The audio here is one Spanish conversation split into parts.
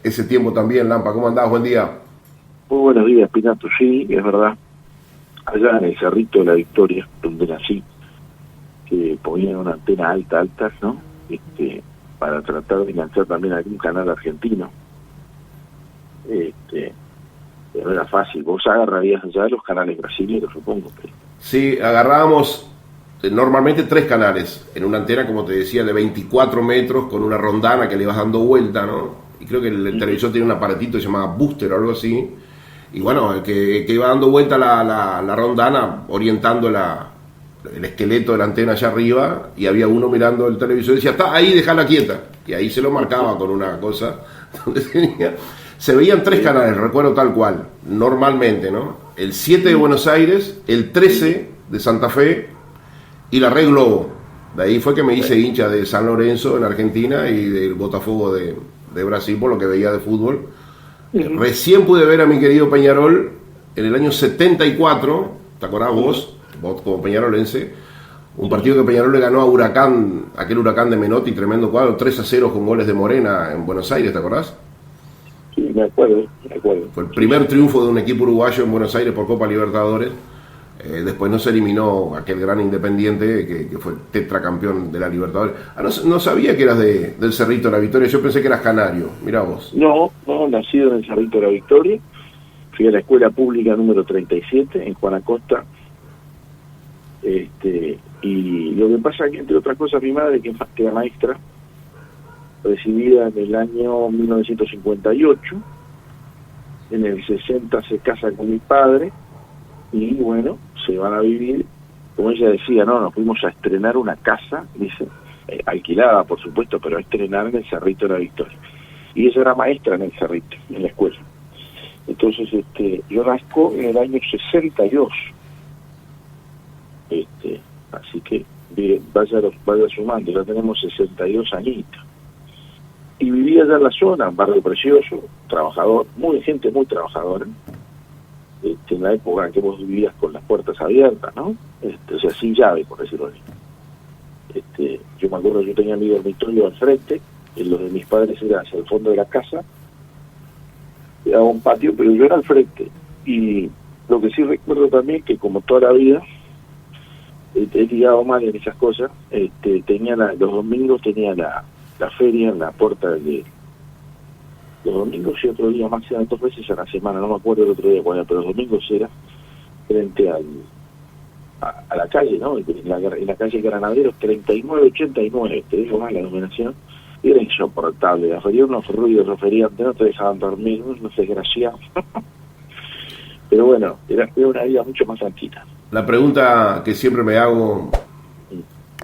Ese tiempo también, Lampa, ¿cómo andás? Buen día. Muy buenos días, Pinato. Sí, es verdad. Allá en el Cerrito de la Victoria, donde nací, que ponían una antena alta, ¿no? Para tratar de enganchar también algún canal argentino. Pero era fácil. Vos agarrarías allá los canales brasileños, supongo. Pero... Sí, agarrábamos normalmente 3 canales, en una antena, como te decía, de 24 metros, con una rondana que le ibas dando vuelta, ¿no? Y creo que el televisor tiene un aparatito que se llamaba booster o algo así. Y bueno, que iba dando vuelta la rondana, orientando el esqueleto de la antena allá arriba, y había uno mirando el televisor y decía, está ahí, déjala quieta. Y ahí se lo marcaba con una cosa donde se veían 3 canales, recuerdo tal cual, normalmente, ¿no? El 7 de Buenos Aires, el 13 de Santa Fe y la Red Globo. De ahí fue que me hice hincha de San Lorenzo en Argentina y del Botafogo de Brasil, por lo que veía de fútbol. Recién pude ver a mi querido Peñarol en el año 74, ¿te acordás vos como peñarolense? Un partido que Peñarol le ganó a Huracán, aquel Huracán de Menotti, tremendo cuadro, 3-0 con goles de Morena en Buenos Aires, ¿te acordás? Sí, me acuerdo. Fue el primer triunfo de un equipo uruguayo en Buenos Aires por Copa Libertadores. Después no se eliminó aquel gran Independiente que fue tetracampeón de la Libertadores. No sabía que eras del Cerrito de la Victoria, yo pensé que eras canario, mirá vos. No, nacido en el Cerrito de la Victoria, fui a la escuela pública número 37 en Juan Acosta, y lo que pasa es que, entre otras cosas, mi madre, que era maestra, recibida en el año 1958, en el 60 se casa con mi padre, y bueno, se van a vivir, como ella decía, nos fuimos a estrenar una casa, dice, alquilada por supuesto, pero a estrenar en el Cerrito de la Victoria. Y ella era maestra en el Cerrito, en la escuela. Entonces, yo nazco en el año 62. Así que vaya sumando, ya tenemos 62 añitos. Y vivía allá en la zona, un barrio precioso, trabajador, gente muy trabajadora. En la época en que vos vivías con las puertas abiertas, ¿no? O sea, sin llave, por decirlo así. Yo me acuerdo, yo tenía mi dormitorio al frente, lo de mis padres era hacia el fondo de la casa, era un patio, pero yo era al frente. Y lo que sí recuerdo también, que como toda la vida, he tirado mal en esas cosas, los domingos tenía la feria en la puerta de... Los domingos y otro día más, eran 2 veces a la semana, no me acuerdo el otro día cuál era, pero los domingos era frente a la calle, ¿no? En la calle Granaderos 3989, te digo mal la numeración, y era insoportable. La feria, unos ruidos referiantes, no te dejaban dormir, unos desgraciados. Pero bueno, era una vida mucho más tranquila. La pregunta que siempre me hago,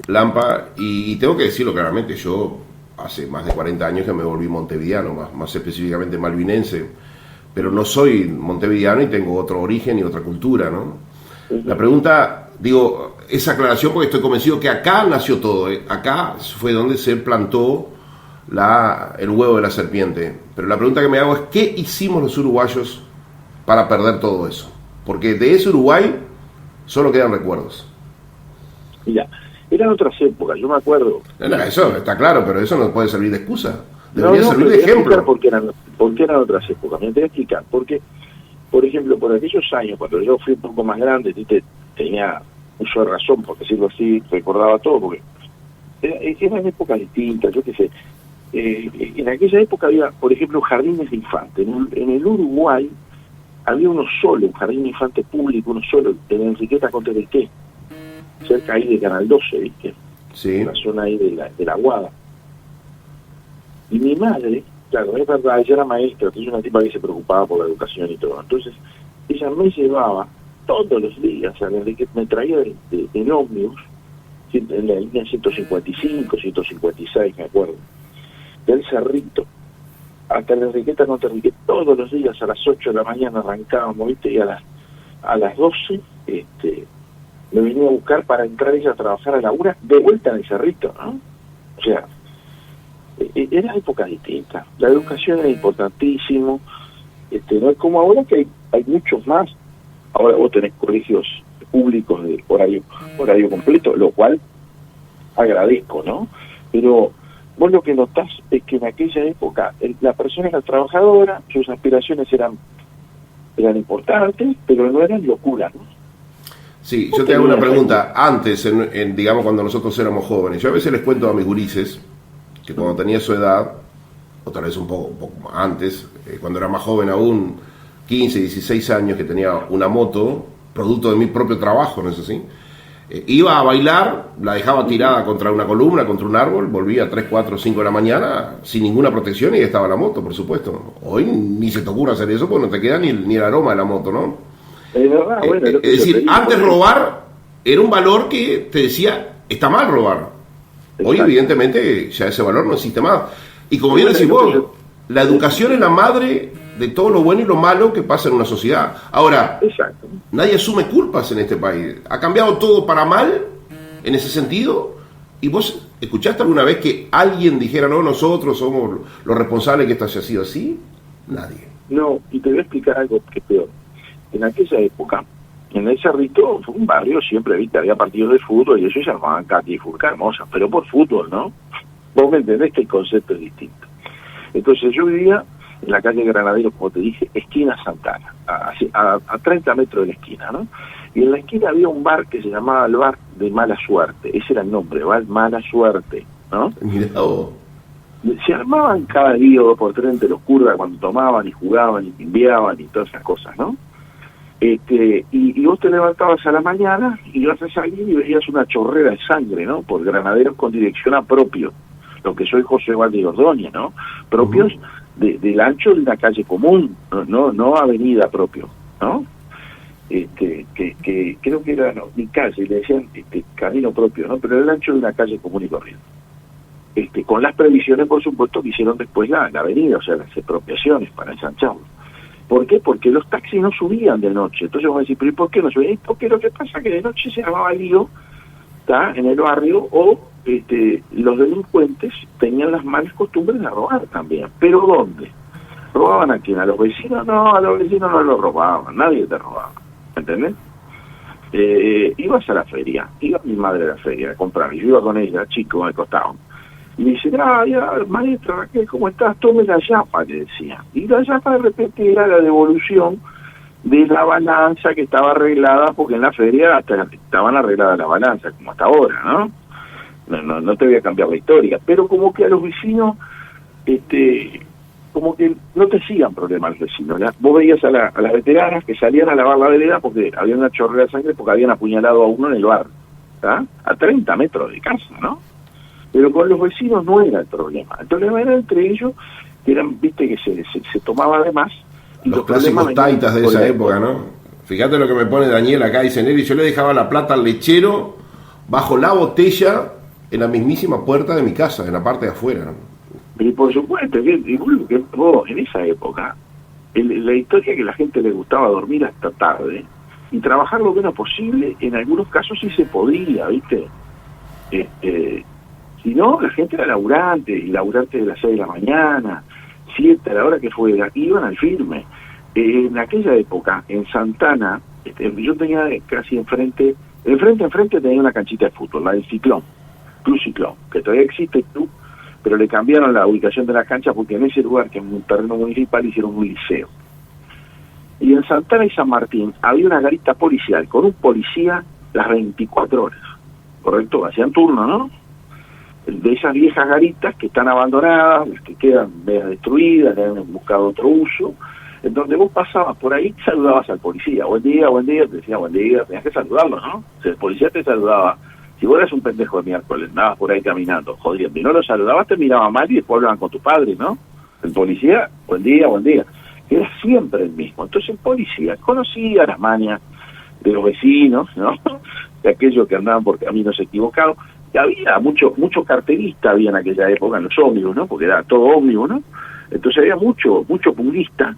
Lampa, y tengo que decirlo claramente, yo hace más de 40 años que me volví montevideano, más específicamente malvinense, pero no soy montevideano y tengo otro origen y otra cultura, ¿no? La pregunta, digo, esa aclaración porque estoy convencido que acá nació todo, ¿eh? Acá fue donde se plantó el huevo de la serpiente, pero la pregunta que me hago es, ¿qué hicimos los uruguayos para perder todo eso? Porque de ese Uruguay solo quedan recuerdos. Mira, eran otras épocas, yo me acuerdo. Eso está claro, pero eso no puede servir de excusa. Debería servir de ejemplo. Porque eran otras épocas. Me voy a explicar. Porque, por ejemplo, por aquellos años, cuando yo fui un poco más grande, tenía uso de razón, por decirlo así, recordaba todo, porque eran épocas distintas, yo qué sé. En aquella época había, por ejemplo, jardines de infantes. En el Uruguay había uno solo, un jardín de infantes público, uno solo, en Enriqueta Conterequé, cerca ahí de Canal 12, ¿viste? Sí. En la zona ahí de la Guada. Y mi madre, claro, es verdad, ella era maestra, es una tipa que se preocupaba por la educación y todo. Entonces, ella me llevaba todos los días, me traía del ómnibus, en la línea 155, 156, me acuerdo, del Cerrito, hasta la Enriqueta Conterequé, todos los días a las 8 de la mañana arrancábamos, ¿viste? Y a las 12, me venía a buscar para entrar ella a trabajar a la una, de vuelta en el Cerrito, ¿no? O sea, era época distinta. La educación era importantísimo, no es como ahora que hay muchos más. Ahora vos tenés colegios públicos de horario completo, lo cual agradezco, ¿no? Pero vos lo que notás es que en aquella época la persona era trabajadora, sus aspiraciones eran importantes, pero no eran locuras, ¿no? Sí, yo te hago una pregunta. Antes, digamos, cuando nosotros éramos jóvenes, yo a veces les cuento a mis gurises que cuando tenía su edad, o tal vez un poco antes, cuando era más joven aún, 15, 16 años, que tenía una moto, producto de mi propio trabajo, ¿no es así? Iba a bailar, la dejaba tirada contra una columna, contra un árbol, volvía a 3, 4, 5 de la mañana sin ninguna protección y estaba la moto, por supuesto. Hoy ni se te ocurre hacer eso porque no te queda ni el aroma de la moto, ¿no? Es verdad, bueno, es decir, antes robar era un valor que te decía, está mal robar. Hoy, exacto, evidentemente, ya ese valor no existe más. Y como bien decís vos, la educación es la madre de todo lo bueno y lo malo que pasa en una sociedad. Ahora, exacto, nadie asume culpas en este país. Ha cambiado todo para mal en ese sentido. ¿Y vos escuchaste alguna vez que alguien dijera, no, nosotros somos los responsables que esto haya sido así? Nadie. No, y te voy a explicar algo que es peor. En aquella época, en el Cerrito, fue un barrio, siempre, viste, había partidos de fútbol y ellos se llamaban Katy y Furca Hermosa, pero por fútbol, ¿no? Vos me entendés que el concepto es distinto. Entonces yo vivía en la calle Granaderos, como te dije, esquina Santana, a 30 metros de la esquina, ¿no? Y en la esquina había un bar que se llamaba el Bar de Mala Suerte, ese era el nombre, Bar Mala Suerte, ¿no? Mirá vos. Se armaban cada día 2 por 3 entre los curdas cuando tomaban y jugaban y timbiaban y todas esas cosas, ¿no? Y vos te levantabas a la mañana y ibas a salir y veías una chorrera de sangre, ¿no? Por granaderos con dirección a propio, lo que soy José Valde Ordóñez, ¿no? Propios del ancho de una calle común, no avenida propio, ¿no? Que creo que era mi calle, le decían camino propio, ¿no? Pero el ancho de una calle común y corriente. Con las previsiones, por supuesto, que hicieron después la avenida, o sea, las expropiaciones para ensancharlo. ¿Por qué? Porque los taxis no subían de noche. Entonces vamos a decir, ¿pero y por qué no subían? Porque lo que pasa es que de noche se armaba lío, ¿está? En el barrio, o los delincuentes tenían las malas costumbres de robar también. ¿Pero dónde? ¿Robaban a quién? ¿A los vecinos? No, a los vecinos no los robaban, nadie te robaba, ¿entendés? Ibas a la feria, iba mi madre a la feria a comprar, y yo iba con ella, chico, al costado. Y me dice, ya, maestra Raquel, ¿cómo estás? Tome la yapa, le decía. Y la yapa de repente era la devolución de la balanza que estaba arreglada, porque en la feria hasta estaban arregladas la balanza, como hasta ahora, ¿no? No te voy a cambiar la historia, pero como que a los vecinos, como que no te hacían problema los vecinos. Vos veías a las veteranas que salían a lavar la vereda porque había una chorrera de sangre porque habían apuñalado a uno en el bar, ¿tá? A 30 metros de casa, ¿no? Pero con los vecinos no era el problema. El problema era entre ellos, que eran, viste, que se tomaba de más. Y los clásicos taitas de esa época, ¿no? Fíjate lo que me pone Daniel acá, dice Neri, yo le dejaba la plata al lechero bajo la botella en la mismísima puerta de mi casa, en la parte de afuera, ¿no? Y por supuesto, vos en esa época, la historia que a la gente le gustaba dormir hasta tarde y trabajar lo menos posible, en algunos casos sí se podía, ¿viste? Si no, la gente era laburante, y laburante de las 6 de la mañana, 7 a la hora que fuera, iban al firme. En aquella época, en Santana, yo tenía casi enfrente tenía una canchita de fútbol, la del Ciclón, Club Ciclón, que todavía existe el club, pero le cambiaron la ubicación de la cancha porque en ese lugar, que es un terreno municipal, hicieron un liceo. Y en Santana y San Martín había una garita policial, con un policía las 24 horas, ¿correcto? Hacían turno, ¿no? De esas viejas garitas que están abandonadas, las que quedan medio destruidas, le han buscado otro uso, en donde vos pasabas por ahí, saludabas al policía, buen día, te decía buen día, tenías que saludarlo, ¿no? O sea, el policía te saludaba. Si vos eras un pendejo de miércoles, andabas por ahí caminando, jodiendo, y no lo saludabas, te miraba mal y después hablaban con tu padre, ¿no? El policía, buen día. Era siempre el mismo. Entonces el policía conocía las mañas de los vecinos, ¿no? De aquellos que andaban por caminos equivocados. Y había mucho carterista había en aquella época, en los ómnibus, ¿no? Porque era todo ómnibus, ¿no? Entonces había mucho purista,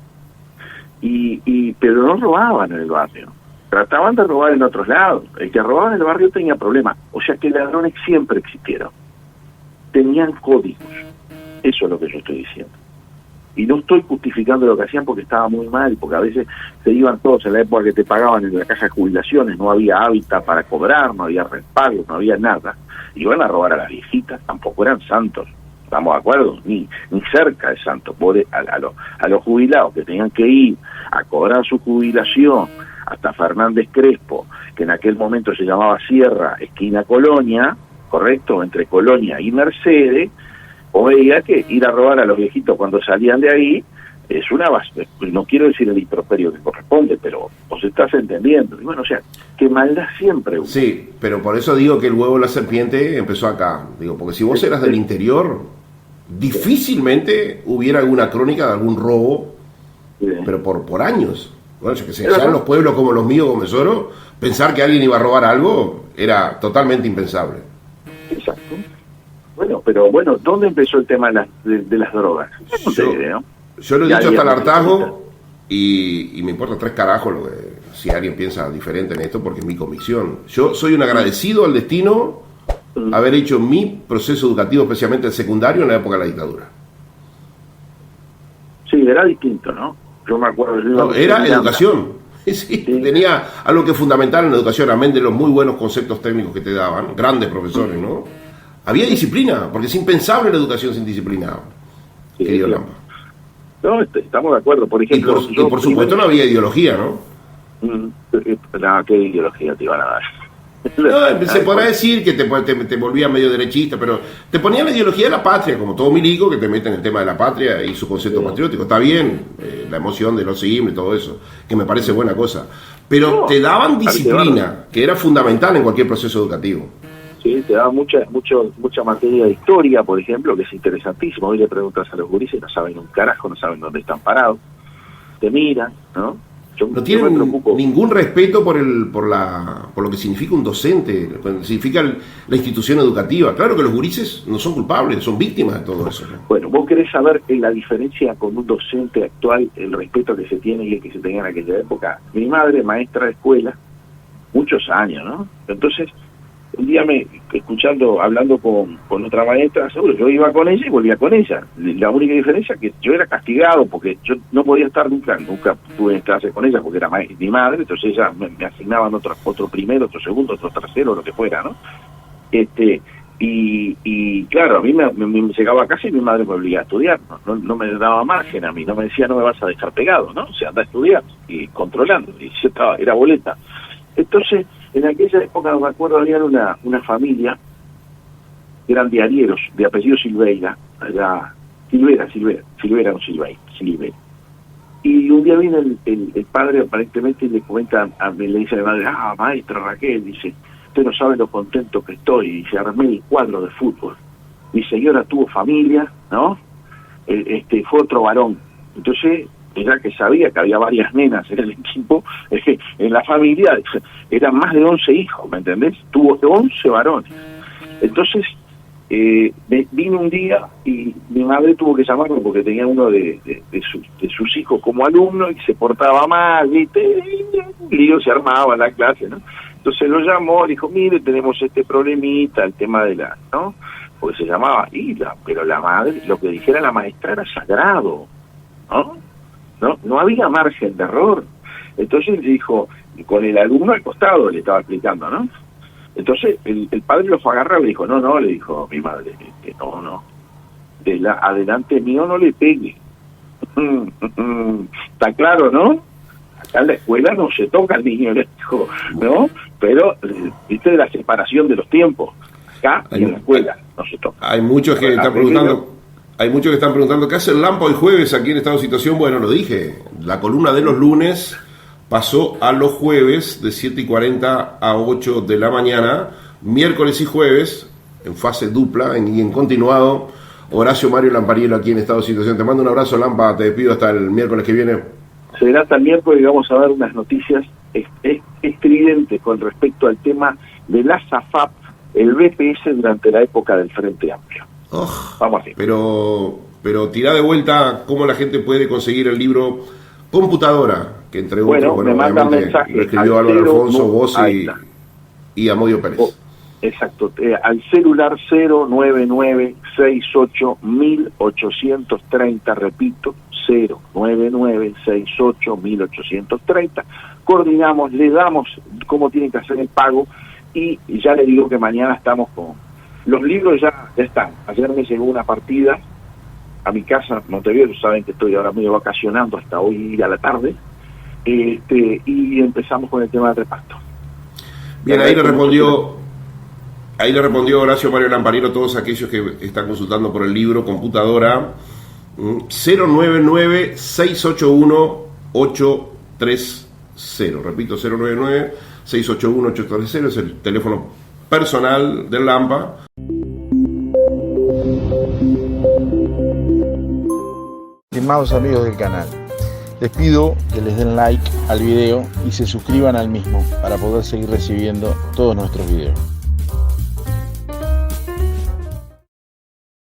pero no robaban en el barrio. Trataban de robar en otros lados. El que robaba en el barrio tenía problemas. O sea que ladrones siempre existieron. Tenían códigos. Eso es lo que yo estoy diciendo. Y no estoy justificando lo que hacían porque estaba muy mal, porque a veces se iban todos en la época que te pagaban en la caja de jubilaciones, no había hábitat para cobrar, no había repago, no había nada. iban a robar a las viejitas, tampoco eran santos, ¿estamos de acuerdo? Ni cerca de santos. A los jubilados que tenían que ir a cobrar su jubilación hasta Fernández Crespo, que en aquel momento se llamaba Sierra, esquina Colonia, correcto, entre Colonia y Mercedes, o veía que ir a robar a los viejitos cuando salían de ahí es una base, no quiero decir el improperio que corresponde, pero vos estás entendiendo. Y bueno, o sea, que maldad siempre hubo. Sí, pero por eso digo que el huevo de la serpiente empezó acá. Digo, porque si vos eras del interior, difícilmente hubiera alguna crónica de algún robo, pero por años. Bueno, yo que sé, ya en los pueblos como los míos, como Mesoro, pensar que alguien iba a robar algo era totalmente impensable. Exacto. Bueno, pero bueno, ¿dónde empezó el tema de las drogas? Yo lo he dicho hasta el hartazgo y me importa 3 carajos si alguien piensa diferente en esto, porque es mi convicción. Yo soy un agradecido al destino haber hecho mi proceso educativo, especialmente el secundario, en la época de la dictadura. Sí, era distinto, ¿no? Yo me acuerdo. No, era educación. Sí, tenía algo que fundamental en la educación, amén de los muy buenos conceptos técnicos que te daban, grandes profesores, ¿no? Había disciplina, porque es impensable la educación sin disciplina, querido Lampa. No, estamos de acuerdo. Por ejemplo, y por supuesto no había ideología, ¿no? ¿Qué ideología te iban a dar? No, se podrá decir que te volvía medio derechista, pero te ponían la ideología de la patria, como todo milico que te mete en el tema de la patria y su concepto patriótico. Está bien, la emoción de los signos y todo eso, que me parece buena cosa. Pero te daban disciplina, que era fundamental en cualquier proceso educativo. Sí, te daban mucha materia de historia, por ejemplo, que es interesantísimo. Hoy le preguntas a los gurises, no saben un carajo, no saben dónde están parados. Te miran, ¿no? No tienen ningún respeto por lo que significa un docente, lo que significa la institución educativa. Claro que los gurises no son culpables, son víctimas de todo eso, ¿no? Bueno, vos querés saber la diferencia con un docente actual, el respeto que se tiene y el que se tenía en aquella época. Mi madre, maestra de escuela, muchos años, ¿no? Entonces, un día hablando con otra maestra, seguro, yo iba con ella y volvía con ella. La única diferencia es que yo era castigado porque yo no podía estar nunca pude en clase con ella porque era mi madre, entonces ella me asignaban otro primero, otro segundo, otro tercero, lo que fuera, ¿no? Y claro, a mí me llegaba a casa y mi madre me obligaba a estudiar, no me daba margen a mí, no me decía no me vas a dejar pegado, ¿no? O sea, anda a estudiar y controlando, y yo era boleta. Entonces, en aquella época, me acuerdo, había una familia, eran diarieros, de apellido Silveira, allá, Silvera. Y un día viene el padre, aparentemente, y le comenta, le dice a mi madre, maestra Raquel, dice, usted no sabe lo contento que estoy, y se armé el cuadro de fútbol. Mi señora tuvo familia, ¿no? Fue otro varón. Entonces, ya que sabía que había varias nenas en el equipo, en la familia eran más de 11 hijos, ¿me entendés? Tuvo 11 varones. Entonces, vino un día y mi madre tuvo que llamarlo porque tenía uno de sus hijos como alumno y se portaba mal, ¿viste? Y un lío se armaba en la clase, ¿no? Entonces lo llamó, le dijo, mire, tenemos este problemita, el tema de ¿no? Porque se llamaba pero la madre, lo que dijera la maestra era sagrado, ¿no? No había margen de error. Entonces le dijo, con el alumno al costado le estaba explicando, ¿no? Entonces el padre lo fue a agarrar y le dijo, no, le dijo mi madre, que no, adelante mío no le pegue. Está claro, ¿no? Acá en la escuela no se toca al niño, le dijo, ¿no? Pero, viste, de la separación de los tiempos. Acá y en la escuela no se toca. Hay muchos que están preguntando... Hay muchos que están preguntando, ¿qué hace el Lampa hoy jueves aquí en Estado de Situación? Bueno, lo dije, la columna de los lunes pasó a los jueves de 7:40 a 8 de la mañana, miércoles y jueves, en fase dupla y en continuado. Horacio Mario Lampariello aquí en Estado de Situación. Te mando un abrazo, Lampa, te despido hasta el miércoles que viene. Será hasta el miércoles y vamos a ver unas noticias estridentes con respecto al tema de la SAFAP, el BPS durante la época del Frente Amplio. Vamos así. Pero tirá de vuelta cómo la gente puede conseguir el libro Computadora, que entre otros, me mandan mensaje lo escribió Álvaro Alfonso, vos y Amodio Pérez. Exacto, al celular 099681830, repito, 099681830. Coordinamos, le damos cómo tienen que hacer el pago y ya le digo que mañana estamos Los libros ya están. Ayer me llegó una partida a mi casa, Montevideo, saben que estoy ahora medio vacacionando hasta hoy a la tarde, y empezamos con el tema del reparto. Bien, ahí le respondió Horacio Mario Lamparero a todos aquellos que están consultando por el libro Computadora. 099-681-830. Repito, 099-681-830 es el teléfono personal del Lampa. Estimados amigos del canal, les pido que les den like al video y se suscriban al mismo para poder seguir recibiendo todos nuestros videos.